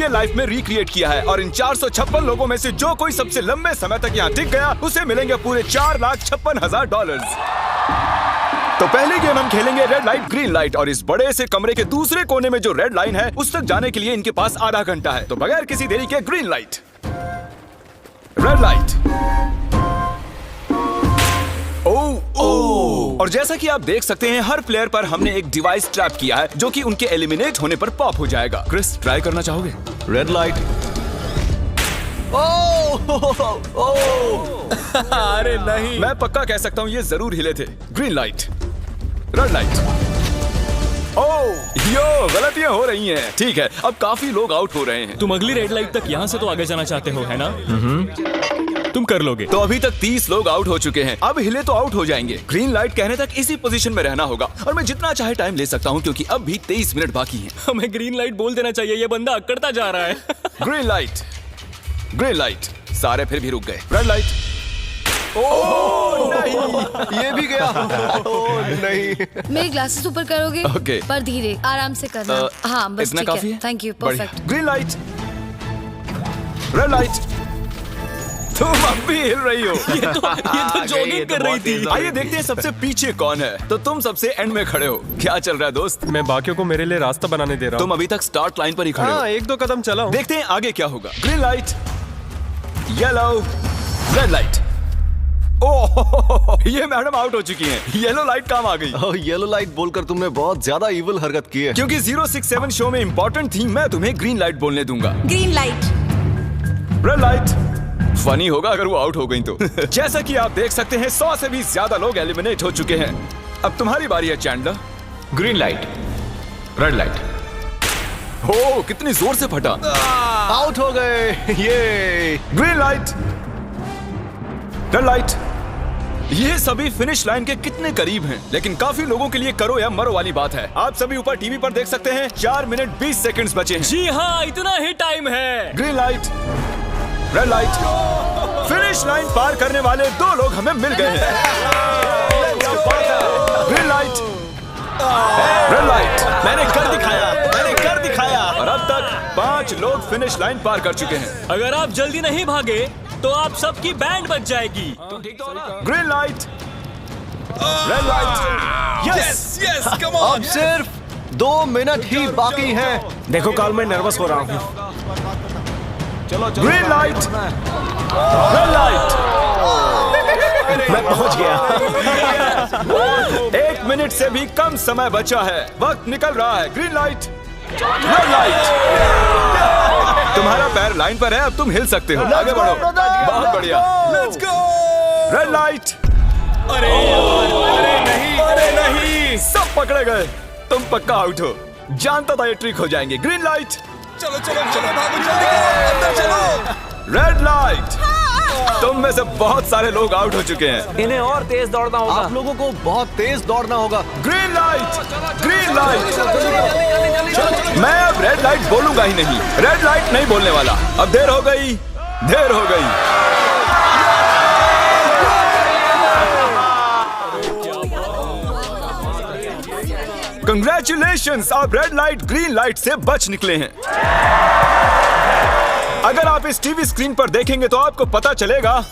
ये लाइफ में रिक्रिएट किया है और इन 456 लोगों में से जो कोई सबसे लंबे समय तक यहाँ टिक गया उसे मिलेंगे पूरे $4,56,000। तो पहली गेम हम खेलेंगे रेड लाइट ग्रीन लाइट और इस बड़े से कमरे के दूसरे कोने में जो रेड लाइन है उस तक जाने के लिए इनके पास आधा घंटा है। तो बगैर किसी देरी के ग्रीन लाइट, रेड लाइट। और जैसा कि आप देख सकते हैं हर प्लेयर पर हमने एक डिवाइस ट्रैप किया है जो कि उनके एलिमिनेट होने पर पॉप हो जाएगा। क्रिस, ट्राई करना चाहोगे? Red light. अरे नहीं, मैं पक्का कह सकता हूँ ये जरूर हिले थे। Green light, red light. Yo, गलतियां हो रही हैं। ठीक है, अब काफी लोग आउट हो रहे हैं। तुम अगली रेड लाइट तक यहाँ से तो आगे जाना चाहते हो, है ना? तुम कर लोगे। तो अभी तक 30 लोग आउट हो चुके हैं। अब हिले तो आउट हो जाएंगे। ग्रीन लाइट कहने तक इसी पोजीशन में रहना होगा और मैं जितना चाहे टाइम ले सकता हूँ क्योंकि अब भी 23 मिनट बाकी हैं। हमें ग्रीन लाइट बोल देना चाहिए, ये बंदा अकड़ता जा रहा है। Green light, green light. सारे फिर भी रुक गए। Red light. नहीं, ये भी गया। नहीं। मेरे ग्लासेस ऊपर करोगे? ओके। पर धीरे, आराम से करना। हाँ, बस इतना ठीक काफी है। है? Thank you, perfect. Green light, red light. तुम अब भी हिल रही हो। ये तो जॉगिंग कर रही थी। आइए देखते हैं सबसे पीछे कौन है। तो तुम सबसे एंड में खड़े हो। क्या चल रहा है दोस्त? मैं बाकियों को मेरे लिए रास्ता बनाने दे रहा हूँ। तुम अभी तक स्टार्ट लाइन पर ही खड़े हो। हाँ, 1-2 कदम चला हूँ। देखते हैं आगे क्या होगा। Green light, yellow, red light. Oh, ये मैडम आउट हो चुकी हैं। येलो लाइट काम आ गई। येलो लाइट बोलकर तुमने बहुत ज्यादा इविल हरकत की है। क्योंकि 067 शो में इंपॉर्टेंट थी, मैं तुम्हें ग्रीन लाइट बोलने दूंगा। Green light. Red light. Funny होगा अगर वो आउट हो गई तो। जैसा कि आप देख सकते हैं 100 से भी ज्यादा लोग एलिमिनेट हो चुके हैं। अब तुम्हारी बारी है Chandler. Green light, red light. हो, कितनी जोर से फटा। आउट हो गए। ये ग्रीन लाइट, रेड लाइट। ये सभी फिनिश लाइन के कितने करीब हैं, लेकिन काफी लोगों के लिए करो या मरो वाली बात है। आप सभी ऊपर टीवी पर देख सकते हैं 4 मिनट 20 सेकंड्स बचे हैं। जी हाँ, इतना ही टाइम है। Green light, red light. Finish line पार करने वाले 2 लोग हमें मिल गए हैं। Green light, red light. मैंने कर दिखाया, मैंने कर दिखाया। और अब तक 5 लोग फिनिश लाइन पार कर चुके हैं। अगर आप जल्दी नहीं भागे तो आप सबकी बैंड बच जाएगी। Green light, red light. Yes, yes, come on. अब सिर्फ 2 मिनट ही बाकी हैं। देखो काल, मैं नर्वस हो रहा हूँ। Green light, red light. मैं पहुंच गया। 1 मिनट से भी कम समय बचा है। वक्त निकल रहा है। Green light, red light. तुम्हारा पैर लाइन पर है, अब तुम हिल सकते हो। आगे बढ़ो। बहुत बढ़िया। Let's go. Red light. अरे नहीं, अरे नहीं। सब पकड़े गए। तुम पक्का आउट हो। जानता था ये ट्रिक हो जाएंगे। Green light. चलो चलो चलो, भागो जल्दी, अंदर चलो। Red light. तुम में से बहुत सारे लोग आउट हो चुके हैं। इन्हें और तेज दौड़ना होगा। आप लोगों को बहुत तेज दौड़ना होगा। Green light, green light. मैं अब रेड लाइट बोलूंगा ही नहीं। रेड लाइट नहीं बोलने वाला। अब देर हो गई, देर हो गई। कंग्रेचुलेशंस, आप रेड लाइट ग्रीन लाइट से बच निकले हैं। अगर आप इस टीवी स्क्रीन पर देखेंगे तो आपको पता चलेगा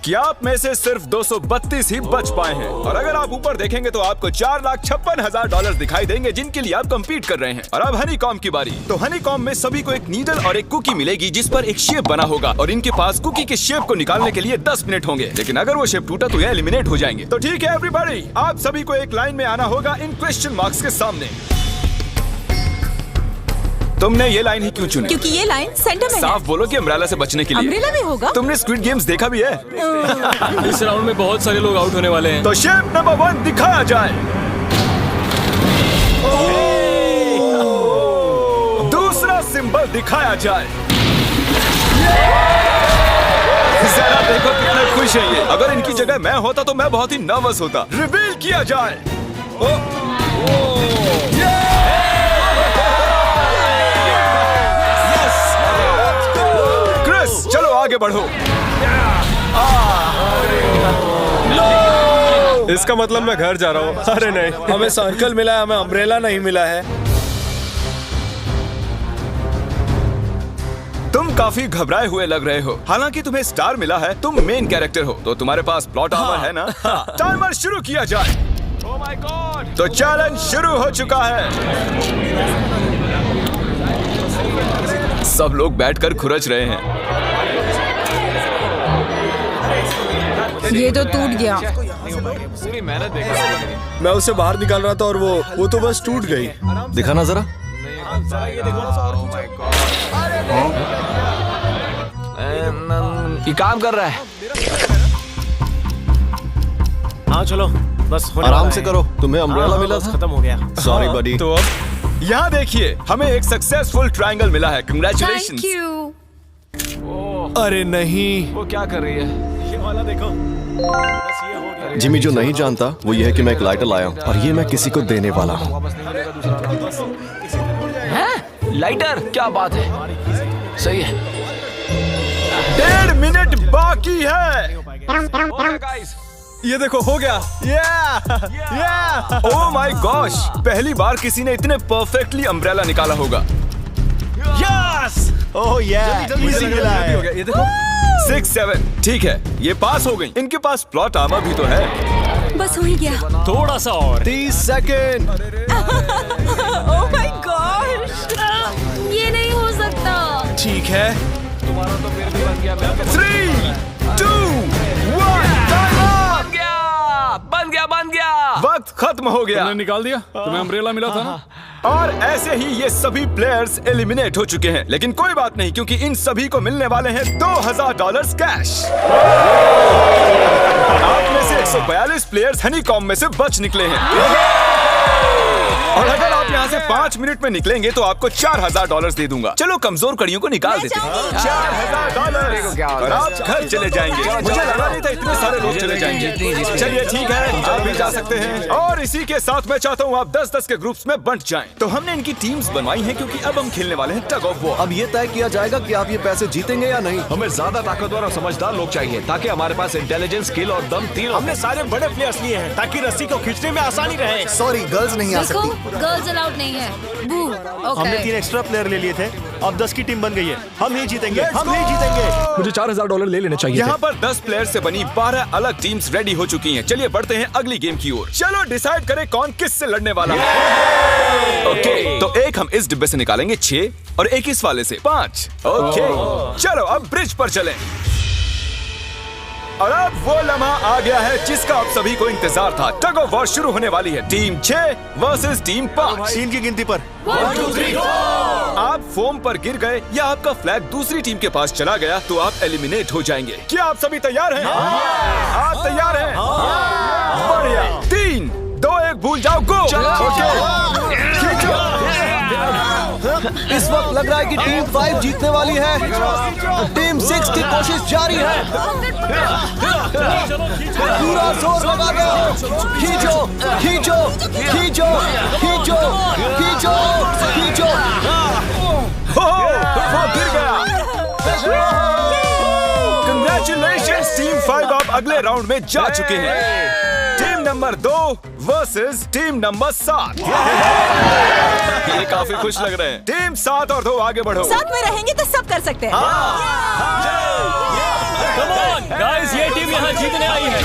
कि आप में से सिर्फ 232 ही बच पाए हैं। और अगर आप ऊपर देखेंगे तो आपको $4,56,000 दिखाई देंगे जिनके लिए आप कंपीट कर रहे हैं। और अब हनी कॉम की बारी। तो हनी कॉम में सभी को एक नीडल और एक कुकी मिलेगी जिस पर एक शेप बना होगा और इनके पास कुकी के शेप को निकालने के लिए 10 मिनट होंगे। लेकिन अगर वो शेप टूटा तो ये एलिमिनेट हो जाएंगे। तो ठीक है एवरीबॉडी, आप सभी को एक लाइन में आना होगा इन क्वेश्चन मार्क्स के सामने। तुमने ये लाइन ही क्यों चुनी? क्योंकि ये लाइन सेंटर में साफ बोलो कि अम्ब्रेला से बचने के लिए। अम्ब्रेला भी होगा। तुमने स्क्विड गेम्स देखा भी है? इस राउंड में बहुत सारे लोग आउट होने वाले हैं। तो शेप नंबर 1 दिखाया जाए। दूसरा सिंबल दिखाया जाए। जरा देखो कितने खुश हैं ये। अगर इनकी जगह मैं होता तो मैं बहुत ही नर्वस होता। रिवील किया जाए। क्रिस, चलो आगे बढ़ो। इसका मतलब मैं घर जा रहा हूँ। अरे नहीं, हमें सर्कल मिला है, हमें अम्ब्रेला नहीं मिला है। काफी घबराए हुए लग रहे हो। हालांकि तुम्हें स्टार मिला है, तुम मेन कैरेक्टर हो, तो तुम्हारे पास प्लॉट आर्मर है ना? टाइमर शुरू किया जाए। Oh my God! तो चैलेंज शुरू हो चुका है। सब लोग बैठकर खुरच रहे हैं। ये तो टूट गया। मैं उसे बाहर निकाल रहा था और वो तो बस टूट गई। दिखाना जरा। ये काम कर रहा है। हाँ चलो, बस होने आराम वाला से है। करो, तुम्हें अम्ब्रेला मिला था। खत्म हो गया। सॉरी बडी। तो अब यहाँ देखिए, हमें एक सक्सेसफुल ट्रायंगल मिला है। कंग्रेचुलेशंस। Thank you. अरे नहीं, वो क्या कर रही है? ये वाला देखो। बस ये हो गया। जिमी जो नहीं जानता वो ये है कि मैं एक लाइटर लाया हूँ और ये मैं किसी को देने वाला हूँ। लाइटर? क्या बात है, सही है। 1.5 मिनट बाकी है। ये देखो, हो गया। ओह माय गॉश, पहली बार किसी ने इतने परफेक्टली अम्ब्रेला निकाला होगा। यस! ओह इजी मिला है। ये देखो। 6, 7, ठीक है, ये पास हो गई। इनके पास प्लॉट आर्मर भी तो है। बस हो ही गया। थोड़ा सा और। 30 सेकेंड। Oh my gosh! ये नहीं हो सकता। ठीक है। 3, 2, 1, बन गया। वक्त खत्म हो गया। निकाल दिया। तुम्हें अम्ब्रेला मिला था ना? और ऐसे ही ये सभी प्लेयर्स एलिमिनेट हो चुके हैं, लेकिन कोई बात नहीं, क्योंकि इन सभी को मिलने वाले हैं $2000 कैश। आप में से 142 प्लेयर्स हनीकॉम्ब में से बच निकले हैं। और अगर आप यहाँ से 5 मिनट में निकलेंगे तो आपको $4000 दे दूंगा। चलो कमजोर कड़ियों को निकाल देते हैं। $4000 और आप घर चले जाएंगे। मुझे लगा नहीं था इतने सारे लोग चले जाएंगे। चलिए ठीक है, आप भी जा सकते हैं। और इसी के साथ मैं चाहता हूँ आप 10-10 के ग्रुप्स में बंट जाएं। तो हमने इनकी टीम्स बनवाई हैं क्योंकि अब हम खेलने वाले हैं टग ऑफ वॉर। अब ये तय किया जाएगा कि आप ये पैसे जीतेंगे या नहीं। हमें ज्यादा ताकतवर और समझदार लोग चाहिए ताकि हमारे पास इंटेलिजेंस, स्किल और दम तीनों। हमने सारे बड़े प्लेयर्स लिए हैं ताकि रस्सी को खींचने में आसानी रहे। सॉरी, गर्ल्स नहीं आ देखो, सकती। गर्ल्स अलाउड नहीं है। बू। हमने 3 एक्स्ट्रा प्लेयर ले लिए थे। अब 10 की टीम बन गई है। हम ही जीतेंगे, हम ही जीतेंगे। मुझे $4000 ले लेने चाहिए। यहाँ पर 10 प्लेयर से बनी 12 अलग टीम्स रेडी हो चुकी हैं। चलिए बढ़ते हैं अगली गेम की ओर। चलो डिसाइड करें कौन किस से लड़ने वाला है। ओके, तो एक हम इस डिब्बे से निकालेंगे 6 और एक इस वाले से 5। ओके, चलो अब ब्रिज पर चलें। और अब वो लम्हा आ गया है जिसका आप सभी को इंतजार था। टग ऑफ वॉर शुरू होने वाली है। Team 6 versus team 5। 3 की गिनती पर। 1, 2, 3, आप फोम पर गिर गए या आपका फ्लैग दूसरी टीम के पास चला गया तो आप एलिमिनेट हो जाएंगे। क्या आप सभी तैयार हैं? आप तैयार हैं? बढ़िया। 3, 2, 1 भूल जाओ, गो। इस वक्त लग रहा है कि टीम 5 जीतने वाली है। टीम 6 की कोशिश जारी है। पूरा जोर लगा दो। खींचो, खींचो, खींचो, खींचो, खींचो, खींचो। वो गिर गया। कंग्रेचुलेशंस टीम 5, आप अगले राउंड में जा चुके हैं। Team number 2 versus team number 7। ये काफी खुश लग रहे हैं। टीम 7 और 2 आगे बढ़ो। साथ में रहेंगे तो सब कर सकते हैं। Come on, guys, ये टीम यहाँ जीतने आई है।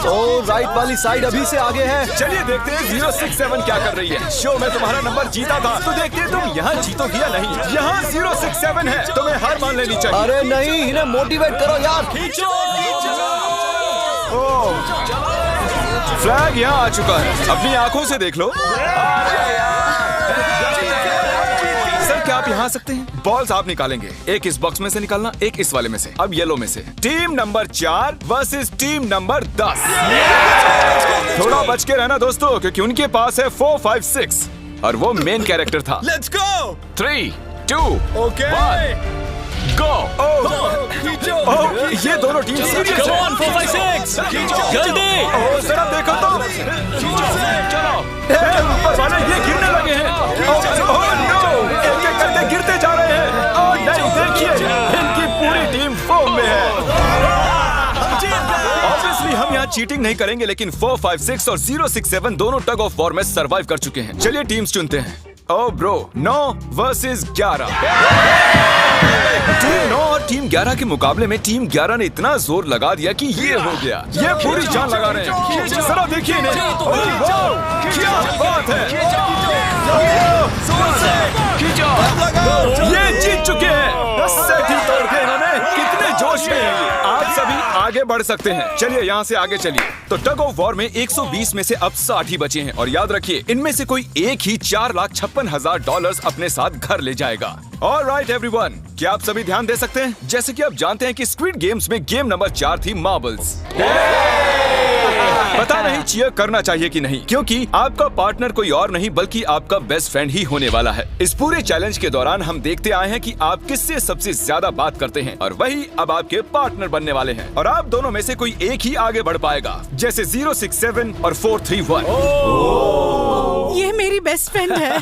ओ, राइट वाली साइड अभी से आगे है। चलिए देखते हैं 067 क्या कर रही है। शो में तुम्हारा नंबर जीता था तो देखते हैं तुम यहाँ जीतोगी या नहीं। यहाँ 067 है, तुम्हें हार मान लेनी चाहिए। अरे नहीं, इन्हें मोटिवेट करो यार। फ्लैग यहाँ आ चुका है, अपनी आंखों से देख लो। सर क्या आप यहाँ आ सकते हैं? बॉल्स आप निकालेंगे, एक इस बॉक्स में से निकालना, एक इस वाले में से। अब येलो में से। Team number 4 versus team number 10। थोड़ा बच के रहना दोस्तों, क्योंकि उनके पास है 4, 5, 6 और वो मेन कैरेक्टर था। Let's go. 3, 2, ओके, 1 गो। ये दोनों टीम सीरियस Come है। on, 4, 5, 6 जल्दी। जरा देखो तो। चलो ऊपर वाले ये गिरने लगे हैं। ओह नो, एक-एक करके गिरते जा रहे हैं। ओह नहीं, देखिए इनकी पूरी टीम फोम में है। ऑब्वियसली हम यहाँ चीटिंग नहीं करेंगे, लेकिन 4, 5, 6 और 067 दोनों टग ऑफ वॉर में सरवाइव कर चुके हैं। चलिए टीम्स चुनते हैं। Oh bro, 9 versus 11। टीम 9 और टीम 11 के मुकाबले में टीम 11 ने इतना जोर लगा दिया कि ये हो गया। ये पूरी जान लगा रहे हैं। जरा देखिए इन्हें। अरे वाह, क्या बात है। ये जीत चुके हैं। सेट ही तोड़ के इन्होंने। कितने जोश में हैं ये। आप सभी आगे बढ़ सकते हैं। चलिए यहाँ से आगे चलिए। तो टग ऑफ वॉर में 120 में से अब 60 ही बचे हैं और याद रखिए इनमें से कोई एक ही $4,56,000 अपने साथ घर ले जाएगा। ऑलराइट एवरीवन, क्या आप सभी ध्यान दे सकते हैं? जैसे कि आप जानते हैं कि स्क्विड गेम्स में गेम नंबर 4 थी मार्बल्स। पता नहीं चीयर करना चाहिए कि नहीं, क्योंकि आपका पार्टनर कोई और नहीं बल्कि आपका बेस्ट फ्रेंड ही होने वाला है। इस पूरे चैलेंज के दौरान हम देखते आए हैं कि आप किससे सबसे ज्यादा बात करते हैं और वही अब आपके पार्टनर बनने वाले हैं और आप दोनों में से कोई एक ही आगे बढ़ पाएगा, जैसे 067 और 431। ये मेरी बेस्ट फ्रेंड है।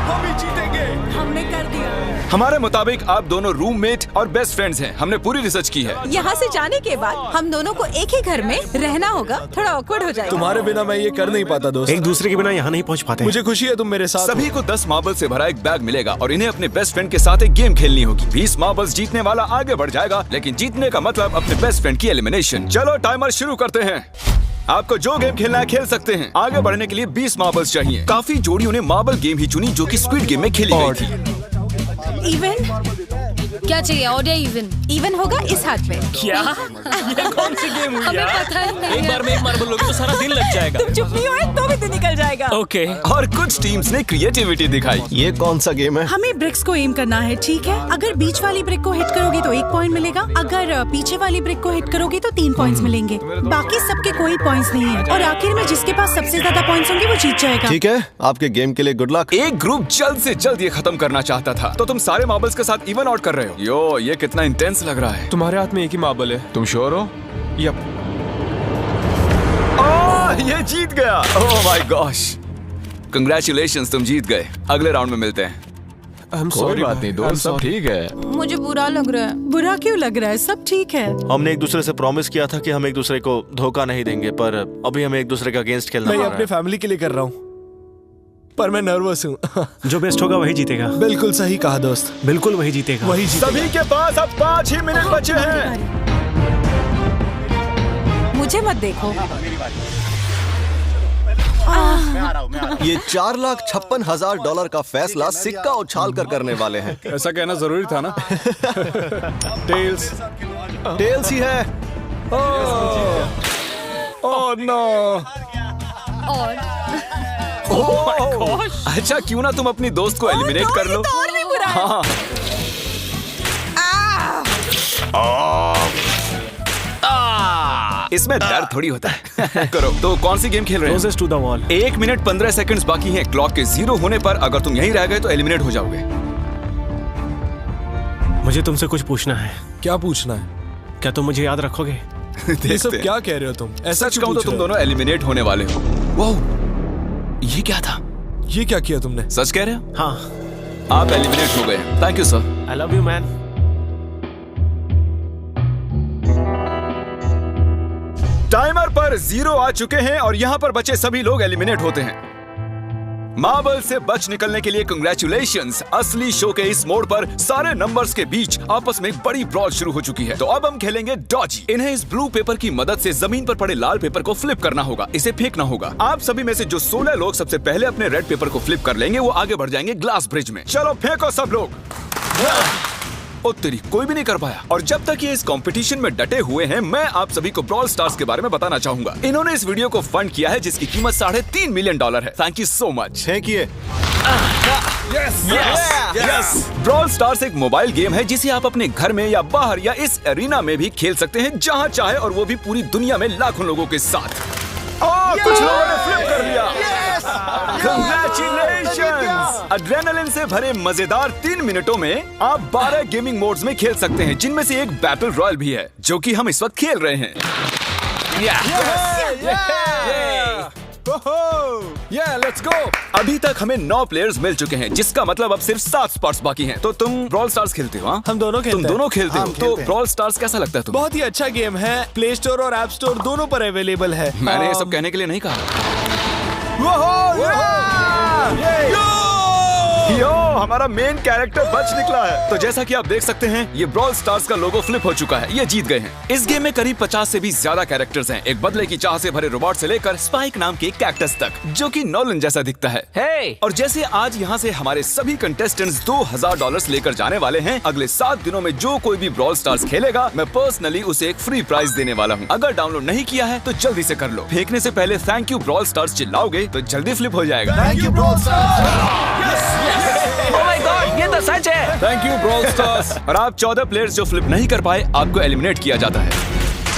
हम ही जीतेंगे। हमने कर दिया। हमारे मुताबिक आप दोनों रूममेट और बेस्ट फ्रेंड्स हैं। हमने पूरी रिसर्च की है। यहाँ से जाने के बाद हम दोनों को एक ही घर में रहना होगा। थोड़ा ऑकवर्ड हो जाएगा। तुम्हारे बिना मैं ये कर नहीं पाता दोस्त। एक दूसरे के बिना यहाँ नहीं पहुँच पाते। मुझे खुशी है तुम मेरे साथ। सभी को 10 मार्बल से भरा एक बैग मिलेगा और इन्हें अपने बेस्ट फ्रेंड के साथ एक गेम खेलनी होगी। 20 मार्बल्स जीतने वाला आगे बढ़ जाएगा, लेकिन जीतने का मतलब अपने बेस्ट फ्रेंड की एलिमिनेशन। चलो टाइमर शुरू करते हैं। आपको जो गेम खेलना है खेल सकते हैं। आगे बढ़ने के लिए 20 मार्बल्स चाहिए। काफी जोड़ियों ने मार्बल गेम ही चुनी जो कि स्क्विड गेम में खेली गई थी। इवन क्या चाहिए? ऑड या इवन? इवन होगा इस हाथ में। क्या ये कौन सी गेम हुई हमें यार? पता ही नहीं एक है। बार में एक मार्बल लोगे तो सारा दिन लग जाएगा। तुम चुप नहीं हुए तो भी दिन निकल जाएगा। ओके और कुछ टीम्स ने क्रिएटिविटी दिखाई। ये कौन सा गेम है? हमें ब्रिक्स को एम करना है, ठीक है? अगर बीच वाली ब्रिक को हिट करोगे तो 1 पॉइंट मिलेगा। अगर पीछे वाली ब्रिक को हिट करोगे तो 3 पॉइंट्स मिलेंगे। बाकी सबके कोई पॉइंट्स नहीं है और आखिर में जिसके पास सबसे ज्यादा पॉइंट्स होंगे वो जीत जाएगा। ठीक है, आपके गेम के लिए गुड लक। एक ग्रुप जल्द से जल्द ये खत्म करना चाहता था, तो तुम सारे मार्बल्स के साथ इवन आउट कर रहे हो। यो, ये कितना इंटेंस लग रहा है। तुम्हारे हाथ में एक ही मार्बल है। तुम श्योर हो? यप। ये जीत गया। ओह माय गॉश, कंग्रेचुलेशंस, तुम जीत गए। अगले राउंड में मिलते हैं। कोई बात नहीं दोस्त, सब ठीक है। मुझे बुरा लग रहा है। बुरा क्यों लग रहा है? सब ठीक है। हमने एक दूसरे से प्रॉमिस किया था कि हम एक दूसरे को धोखा नहीं देंगे, पर अभी हमें एक दूसरे के अगेंस्ट खेलना मैं पड़ ये रहा अपने है। फैमिली के लिए कर रहा हूँ, पर मैं नर्वस हूँ। जो बेस्ट होगा वही जीतेगा। बिल्कुल सही कहा दोस्त, बिल्कुल वही जीतेगा। वही जीतेगा। सभी के पास अब 5 ही मिनट बचे हैं। मुझे मत देखो। ये $4,56,000 का फैसला सिक्का उछाल कर करने वाले हैं। ऐसा कहना जरूरी था ना। टेल्स। टेल्स ही है। Oh no. और अच्छा, क्यों ना तुम अपनी दोस्त को एलिमिनेट कर लो। तो और भी बुरा है। हाँ। इसमें दर्द थोड़ी होता है। करो। तो कौन सी गेम खेल रहे Closest to the wall। हैं? 1 मिनट 15 सेकंड्स बाकी हैं। क्लॉक के 0 होने पर अगर तुम यहीं रह गए तो एलिमिनेट हो जाओगे। मुझे तुमसे कुछ पूछना है। क्या पूछना है? क्या तुम मुझे याद रखोगे? ये सब क्या कह रहे हो तुम? ऐसा सच कहूं तो तुम दोनों एलिमिनेट होने वाले हो। वाह, ये क्या था? ये क्या किया तुमने? सच कह रहे हो? हाँ। आप एलिमिनेट हो गए। Thank you sir. I love you man. Timer पर 0 आ चुके हैं और यहाँ पर बचे सभी लोग एलिमिनेट होते हैं। मार्बल से बच निकलने के लिए कंग्रेचुलेशंस। असली शो के इस मोड़ पर सारे नंबर्स के बीच आपस में एक बड़ी ब्रॉल शुरू हो चुकी है। तो अब हम खेलेंगे डॉजी। इन्हें इस ब्लू पेपर की मदद से जमीन पर पड़े लाल पेपर को फ्लिप करना होगा। इसे फेंकना होगा। आप सभी में से जो 16 लोग सबसे पहले अपने रेड पेपर को फ्लिप कर लेंगे वो आगे बढ़ जाएंगे ग्लास ब्रिज में। चलो फेंको सब लोग। ओ तेरी, कोई भी नहीं कर पाया। और जब तक ये इस कंपटीशन में डटे हुए हैं, मैं आप सभी को ब्रॉल स्टार्स के बारे में बताना चाहूंगा। इन्होंने इस वीडियो को फंड किया है जिसकी कीमत $3.5 मिलियन है। Thank you so much. Thank you. Brawl stars एक मोबाइल गेम है जिसे आप अपने घर में या बाहर या इस एरिना में भी खेल सकते हैं, जहां चाहे, और वो भी पूरी दुनिया में लाखों लोगों के साथ। कुछ लोगों ने फ्लिप कर लिया। Congratulations! एड्रेनलिन से भरे मजेदार 3 मिनटों में आप 12 गेमिंग मोड्स में खेल सकते हैं, जिनमें से एक बैटल रॉयल भी है, जो कि हम इस वक्त खेल रहे हैं। Let's go. अभी तक हमें 9 प्लेयर्स मिल चुके हैं, जिसका मतलब अब सिर्फ 7 स्पॉट्स बाकी हैं। तो तुम ब्रॉल स्टार्स खेलते हो? हाँ? हम दोनों खेलते तुम हैं। दोनों खेलते हो? हम तो खेलते हैं। ब्रॉल स्टार्स कैसा लगता है तुम्हें? बहुत ही अच्छा गेम है। प्ले स्टोर और ऐप स्टोर दोनों पर अवेलेबल है। मैंने ये सब कहने के लिए नहीं कहा। यो, हमारा मेन कैरेक्टर बच निकला है। तो जैसा कि आप देख सकते हैं, ये ब्रॉल स्टार्स का लोगो फ्लिप हो चुका है। ये जीत गए हैं। इस गेम में करीब 50 से भी ज्यादा कैरेक्टर्स हैं। एक बदले की चाह से भरे रोबोट से लेकर स्पाइक नाम के कैक्टस तक, जो कि नॉलन जैसा दिखता है। और जैसे आज यहाँ से हमारे सभी कंटेस्टेंट्स $2000 लेकर जाने वाले हैं, अगले 7 दिनों में जो कोई भी ब्रॉल स्टार्स खेलेगा, मैं पर्सनली उसे एक फ्री प्राइज देने वाला हूँ। अगर डाउनलोड नहीं किया है तो जल्दी से कर लो। फेंकने से पहले थैंक यू ब्रॉल स्टार्स चिल्लाओगे तो जल्दी फ्लिप हो जाएगा। Thank you brawl Oh my God, ये तो सच है। Thank you brawl stars. और आप 14 प्लेयर्स जो फ्लिप नहीं कर पाए, आपको एलिमिनेट किया जाता है।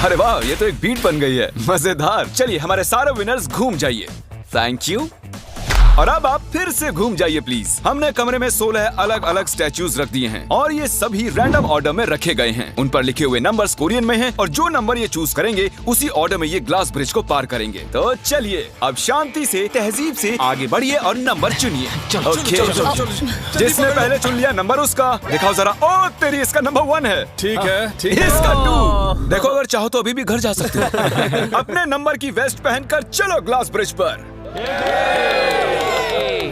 अरे वाह, ये तो एक बीट बन गई है, मजेदार। चलिए हमारे सारे विनर्स घूम जाइए। Thank you. और अब आप फिर से घूम जाइए प्लीज। हमने कमरे में 16 अलग अलग स्टैचूज रख दिए हैं और ये सभी रैंडम ऑर्डर में रखे गए हैं। उन पर लिखे हुए नंबर्स कोरियन में हैं और जो नंबर ये चूज करेंगे उसी ऑर्डर में ये ग्लास ब्रिज को पार करेंगे। तो चलिए अब शांति से, तहजीब से आगे बढ़िए और नंबर चुनिए। जिसने पहले चुन लिया नंबर उसका। दिखाओ जरा। ओ तेरी, इसका नंबर 1 है। ठीक है, ठीक है। इसका 2। देखो, अगर चाहो तो अभी भी घर जा सकते हो। अपने नंबर की वेस्ट पहनकर चलो ग्लास ब्रिज पर।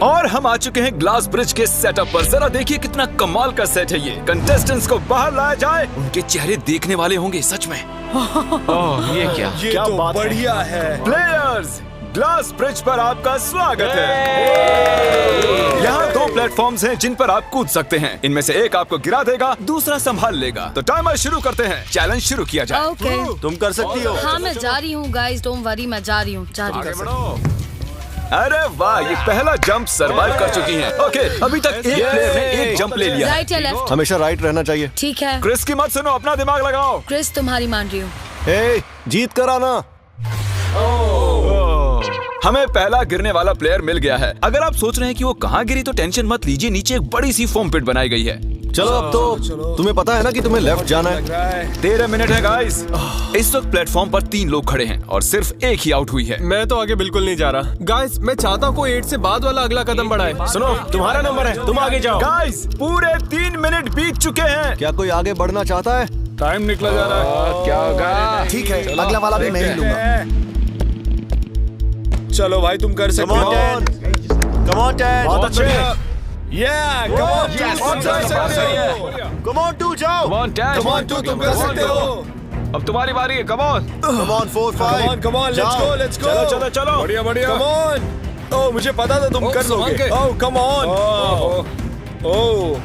और हम आ चुके हैं ग्लास ब्रिज के सेटअप पर। जरा देखिए कितना कमाल का सेट है ये। कंटेस्टेंट्स को बाहर लाया जाए, उनके चेहरे देखने वाले होंगे सच में। ये क्या? ये तो बढ़िया है। प्लेयर्स, ग्लास ब्रिज पर आपका स्वागत है। यहाँ 2 प्लेटफॉर्म्स हैं जिन पर आप कूद सकते हैं। इनमें से एक आपको गिरा देगा, दूसरा संभाल लेगा। तो टाइमर शुरू करते हैं। चैलेंज शुरू किया जाए। ओके। तुम कर सकती हो। हाँ, मैं जा रही हूँ गाइस, डोंट वरी, मैं जा रही हूँ। अरे वाह, ये पहला जंप सरवाइव कर चुकी हैं। ओके, अभी तक एक प्लेयर ने एक जंप ले लिया है। राइट या लेफ्ट? हमेशा राइट रहना चाहिए। ठीक है क्रिस की मत सुनो, अपना दिमाग लगाओ। क्रिस, तुम्हारी मान रही हूँ। ए, जीत कर आना। हमें पहला गिरने वाला प्लेयर मिल गया है। अगर आप सोच रहे हैं कि वो कहाँ गिरी तो टेंशन मत लीजिए, नीचे एक बड़ी सी फोम पिट बनाई गई है। चलो अब तो तुम्हें पता है ना कि तुम्हें लेफ्ट जाना है। 13 मिनट है गाइस। इस वक्त प्लेटफॉर्म पर 3 लोग खड़े हैं और सिर्फ एक ही आउट हुई है। मैं तो आगे बिल्कुल नहीं जा रहा। गाइस, मैं चाहता हूँ कोई 8 से बाद वाला अगला कदम बढ़ाए। सुनो, तुम्हारा नंबर है, तुम आगे जाओ। गाइस, पूरे 3 मिनट बीत चुके हैं। क्या कोई आगे बढ़ना चाहता है? टाइम निकला जा रहा है। क्या होगा? ठीक है, अगला वाला भी मैं ही लूंगा। चलो भाई, तुम कर सकते हो। Come on, 10. बहुत अच्छे। Yeah, come on, Yes, तुम कर सकते हो। Come on, 2 जाओ। Come on, Dad. Come on, तुम कर सकते हो। अब तुम्हारी बारी है। Come on. Come on, 4, 5. Come on, let's go, let's go. चलो, चलो, चलो। बढ़िया, बढ़िया। Come on. ओह, मुझे पता था तुम कर लोगे। ओह, come on. ओह,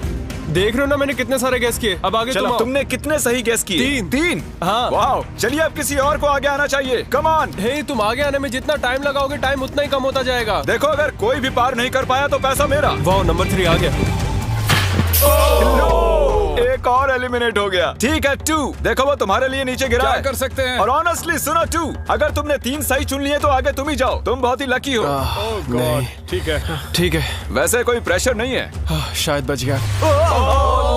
देख रहे हो ना मैंने कितने सारे गेस किए। अब आगे तुम आओ। तुमने कितने सही गेस किए? 3। हाँ। वाह, चलिए अब किसी और को आगे आना चाहिए। Come on. हे, तुम आगे आने में जितना टाइम लगाओगे, टाइम उतना ही कम होता जाएगा। देखो, अगर कोई भी पार नहीं कर पाया तो पैसा मेरा। वाह, नंबर 3 आ गया। एक और एलिमिनेट हो गया। ठीक है 2। देखो, वो तुम्हारे लिए नीचे गिरा क्या है। कर सकते हैं? और ऑनेस्टली सुनो 2, अगर तुमने 3 सही चुन लिए तो आगे तुम ही जाओ। तुम बहुत ही लकी हो। ओह गॉड, ठीक है। ठीक है, वैसे कोई प्रेशर नहीं है। शायद बच गया।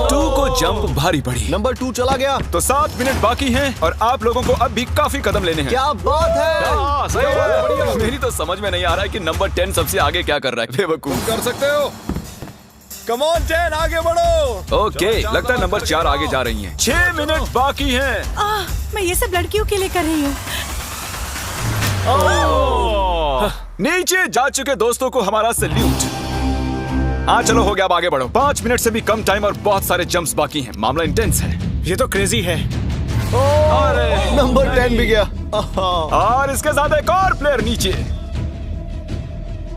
2 को जंप भारी पड़ी। नंबर 2 चला गया। तो 7 मिनट बाकी हैं और आप लोगों को अब भी काफी कदम लेने हैं। क्या बात है। हाँ, सही बात है। मेरी तो समझ में नहीं आ रहा है कि नंबर 10 सबसे आगे क्या कर रहा है। बेवकूफ। कर सकते हो। Come on, 10, आगे बढ़ो। ओके, लगता है नंबर 4 आगे जा रही हैं। 6 मिनट बाकी हैं। मैं ये सब लड़कियों के लिए कर रही हूँ। नीचे जा चुके दोस्तों को हमारा सैल्यूट। हाँ चलो, हो गया, अब आगे बढ़ो। 5 मिनट से भी कम टाइम और बहुत सारे जंप्स बाकी हैं। मामला इंटेंस है। ये तो क्रेजी है। नंबर 10 भी गया। और इसके साथ एक और प्लेयर नीचे।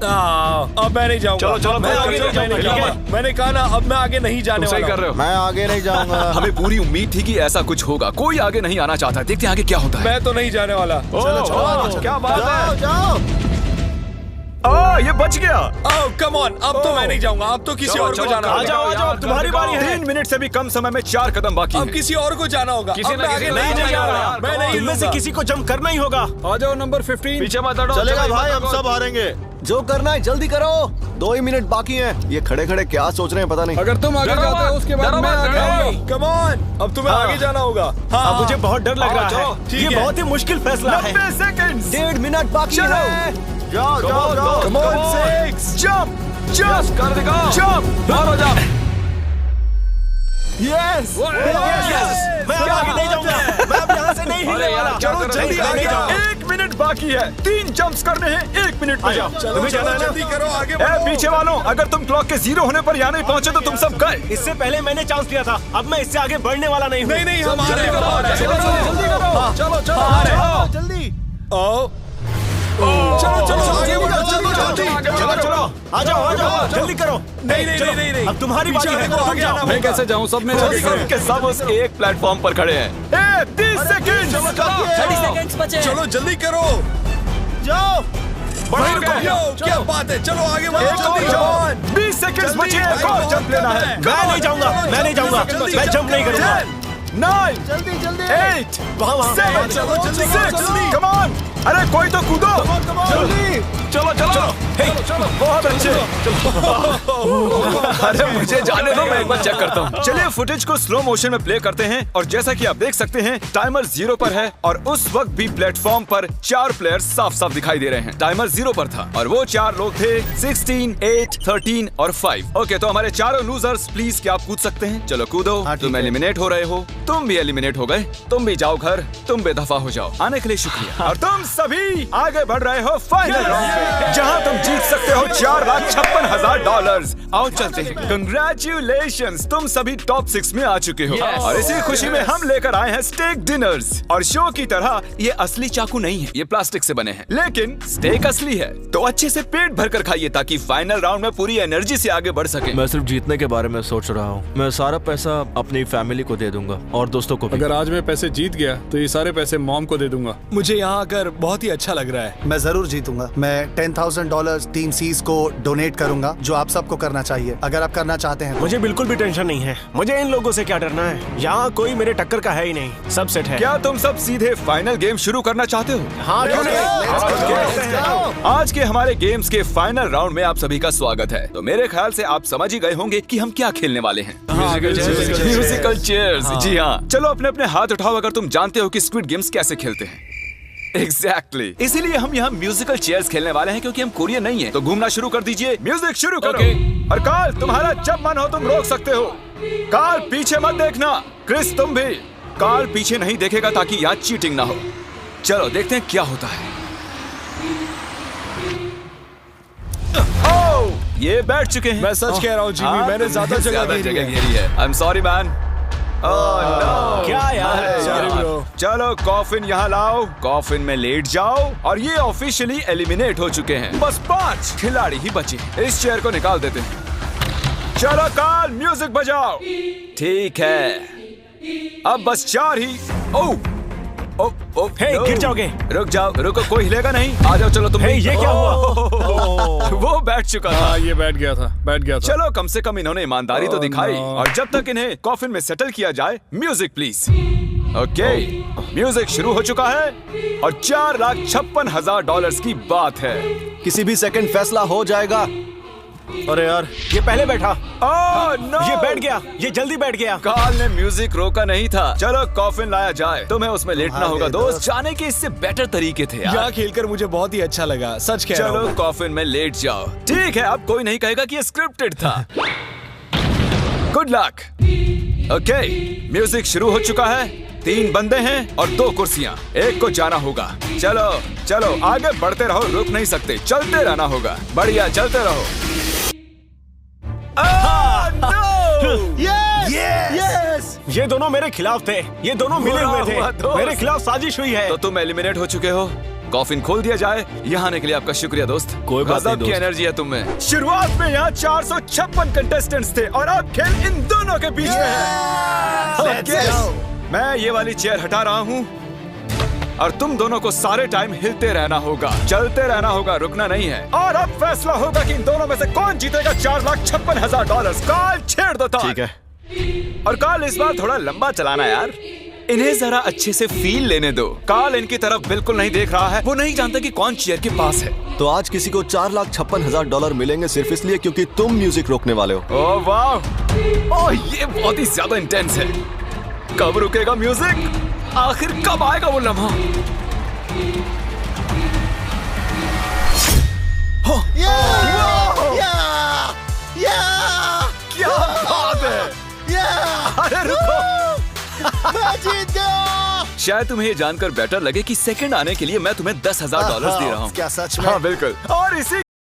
अब मैं नहीं जाऊंगा। चलो, चलो, मैं मैं आगे आगे नहीं जाऊंगा। जाऊंगा। मैंने कहा ना, अब मैं आगे नहीं जाने सही वाला कर रहे हो। मैं आगे नहीं जाऊंगा। हमें पूरी उम्मीद थी कि ऐसा कुछ होगा। कोई आगे नहीं आना चाहता। देखते हैं आगे क्या होता है। मैं तो नहीं जाने वाला। चलो चलो, क्या बात है। जाओ। ये बच गया। ओह कम ऑन, अब तो मैं नहीं जाऊंगा। अब तो किसी और को जाना आ होगा। जाओ, आ जाओ, तुम्हारी बारी है। 3 मिनट से भी कम समय में 4 कदम बाकी अब हैं। किसी और को जाना होगा। किसी अब ना मैं किसी आगे नहीं नहीं जाएगा जाऊंगा। यार। मैं नहीं इनमें से लूंगा। किसी को जंप करना ही होगा। आ जाओ नंबर 15। पीछे मत हटो। चलेगा चलो, भाई, मत हम हटो। सब हारेंगे। जो करना है जल्दी करो। 2 ही मिनट बाकी हैं। ये खड़े खड़े क्या सोच रहे हैं पता नहीं। अगर तुम आगे डरो जाते हो मत, उसके बाद डरो मैं मत, आगे डरो। आऊंगा। कम ऑन, अब तुम्हें आगे जाना होगा। अब मुझे बहुत डर लग रहा है। ठीक ये है। बहुत ही मुश्किल फैसला है। 90 सेकंड्स। 1.5 मिनट बाकी चलो। है। जाओ जाओ जाओ। Come on, 6 जंप Yes, कर दिखाओ। जंप। मारो जंप। यस। मैं अब आगे नहीं जाऊंगा। मैं अब यहाँ से नहीं हिलने अरे यार, वाला। क्या चलो कर रहे जल्दी हो? आगे जाओ। 1 मिनट मिनट बाकी है। 3 जंप्स करने हैं 1 मिनट में। तुम्हें जाना है ना? जल्दी करो, आगे ए, बढ़ो। पीछे वालों, अगर तुम क्लॉक के 0 होने पर यहाँ नहीं पहुंचे तो तुम सब गए। इससे पहले मैंने चांस दिया था, अब मैं इससे आगे बढ़ने वाला नहीं हूँ। नहीं हम आ रहे हैं। चलो जल्दी आओ। चलो आगे बढ़ो, चलो आ जाओ जल्दी करो। नहीं अब तुम्हारी बारी है, तुम जाओ। मैं कैसे जाऊं? सब में सब के सब उस एक प्लेटफॉर्म पर खड़े हैं। 30 सेकंड। 30 सेकंड्स बचे। चलो जल्दी करो। जाओ भाई रुको, क्या बात है, चलो आगे बढ़ो जल्दी। 20 सेकंड्स बचे हैं, एक और जंप लेना है। मैं नहीं जाऊंगा, मैं जंप नहीं करूंगा। 9 जल्दी 8 वहाँ 7 चलो, जल्दी, 6 जल्दी। Come on. अरे कोई तो कूदो। चलो बहुत अच्छे। अरे मुझे जाने दो, मैं एक बार चेक करता हूँ। चलिए फुटेज को स्लो मोशन में प्ले करते हैं और जैसा कि आप देख सकते हैं टाइमर 0 पर है और उस वक्त भी प्लेटफॉर्म पर 4 प्लेयर्स साफ साफ दिखाई दे रहे हैं। टाइमर 0 पर था और वो 4 लोग थे 16, 8, 13 और 5। ओके, तो हमारे चारों लूजर्स प्लीज क्या आप कूद सकते हैं? चलो कूदो। तुम एलिमिनेट हो रहे हो, तुम भी एलिमिनेट हो गए। तुम भी जाओ घर, तुम बेदफा हो जाओ। आने के लिए शुक्रिया। और तुम सभी आगे बढ़ रहे हो फाइनल राउंड में, जहां तुम जीत सकते हो $4,56,000। आओ चलते हैं। कंग्रेचुलेशंस, तुम सभी टॉप 6 में आ चुके हो। और इसी खुशी में हम लेकर आए हैं स्टेक डिनर्स। और शो की तरह ये असली चाकू नहीं है, ये प्लास्टिक से बने हैं, लेकिन स्टेक असली है। तो अच्छे से पेट भर कर खाइए ताकि फाइनल राउंड में पूरी एनर्जी से आगे बढ़ सके। मैं सिर्फ जीतने के बारे में सोच रहा हूँ। मैं सारा पैसा अपनी फैमिली को दे दूंगा और दोस्तों को भी। अगर आज मैं पैसे जीत गया तो ये सारे पैसे मॉम को दे दूंगा। मुझे यहाँ आकर बहुत ही अच्छा लग रहा है। मैं जरूर जीतूंगा। मैं $10,000 टीम सीज को डोनेट करूंगा, जो आप सबको करना चाहिए अगर आप करना चाहते हैं। मुझे बिल्कुल भी टेंशन नहीं है। मुझे इन लोगों से क्या डरना है, यहाँ कोई मेरे टक्कर का है ही नहीं, सब सेट है। क्या तुम सब सीधे फाइनल गेम शुरू करना चाहते हो? हाँ क्यों नहीं? आज के हमारे गेम्स के फाइनल राउंड में आप सभी का स्वागत है। तो मेरे ख्याल से आप समझ ही गए होंगे कि हम क्या खेलने वाले हैं। Musical chairs. जी हाँ, चलो अपने अपने हाथ उठाओ अगर तुम जानते हो कि स्क्विड गेम्स कैसे खेलते हैं। Exactly. इसीलिए हम यहाँ म्यूजिकल चेयर्स खेलने वाले हैं क्योंकि हम कोरियन नहीं हैं। तो घूमना शुरू कर दीजिए, म्यूजिक शुरू करो। और कार्ल, तुम्हारा जब मन हो तुम रोक सकते हो। कार्ल पीछे मत देखना। क्रिस तुम भी। कार्ल पीछे नहीं देखेगा ताकि यहाँ चीटिंग ना हो। चलो देखते हैं क्या होता है। ओह, ये बैठ चुके हैं। मैं सच कह रहा हूँ जिमी, मैंने ज्यादा जगह घेरी है। I am sorry man. क्या यार? चलो कॉफिन यहाँ लाओ, कॉफिन में लेट जाओ और ये ऑफिशियली एलिमिनेट हो चुके हैं। बस 5 खिलाड़ी ही बचे। इस चेयर को निकाल देते हैं। चलो कार्ल म्यूजिक बजाओ। ठीक है, अब बस 4 ही। ओह हे, गिर जाओगे। रुक जाओ, रुको, कोई हिलेगा नहीं। आ जाओ, चलो तुम। ये क्या हुआ? वो बैठ चुका था। ये बैठ गया था। चलो कम से कम इन्होंने ईमानदारी तो दिखाई। और जब तक इन्हें कॉफिन में सेटल किया जाए, म्यूजिक प्लीज। ओके, म्यूजिक शुरू हो चुका है और $4,56,000 की बात है। किसी भी सेकंड फैसला हो जाएगा। अरे यार, ये पहले बैठा। ओह नो, ये बैठ गया, ये जल्दी बैठ गया। कार्ल ने म्यूजिक रोका नहीं था। चलो कॉफिन लाया जाए, तुम्हें उसमें लेटना होगा दोस्त। जाने के इससे बेटर तरीके थे यार। यहाँ खेलकर मुझे बहुत ही अच्छा लगा, सच कह रहा हूँ। चलो कॉफिन में लेट जाओ। ठीक है, अब कोई नहीं कहेगा कि ये स्क्रिप्टेड था। Good luck. ओके, म्यूजिक शुरू हो चुका है। 3 बंदे हैं और 2 कुर्सियां। एक को जाना होगा। चलो चलो आगे बढ़ते रहो, रुक नहीं सकते, चलते रहना होगा। बढ़िया, चलते रहो। यस! ये दोनों मेरे खिलाफ थे, ये दोनों मिले हुए थे। मेरे खिलाफ साजिश हुई है। तो तुम एलिमिनेट हो चुके हो। कॉफिन खोल दिया जाए। यहाँ आने के लिए आपका शुक्रिया दोस्त। कोई बात नहीं गजब की एनर्जी है तुम में। शुरुआत में यहाँ 456 कंटेस्टेंट्स थे और अब खेल इन दोनों के बीच में है। Okay, मैं ये वाली चेयर हटा रहा हूँ और तुम दोनों को सारे टाइम हिलते रहना होगा, चलते रहना होगा, रुकना नहीं है। और अब फैसला होगा कि इन दोनों में से कौन जीतेगा $4,56,000। कार्ल छेड़ दो तार। ठीक है। और कार्ल इस बार थोड़ा लंबा चलाना यार, इन्हें जरा अच्छे से फील लेने दो। कार्ल इनकी तरफ बिल्कुल नहीं देख रहा है, वो नहीं जानता कि कौन चेयर के पास है। तो आज किसी को $4,56,000 मिलेंगे सिर्फ इसलिए क्योंकि तुम म्यूजिक रोकने वाले हो। ओह वाह, ओह ये बहुत ही ज्यादा इंटेंस है। कब रुकेगा म्यूजिक? आखिर कब आएगा वो लम्हा? क्या बात है? अरे रुको, मैं जीत गया। शायद तुम्हें ये जानकर बेटर लगे कि सेकंड आने के लिए मैं तुम्हें $10,000 दे रहा हूँ। क्या सच में? हाँ बिल्कुल। और इसी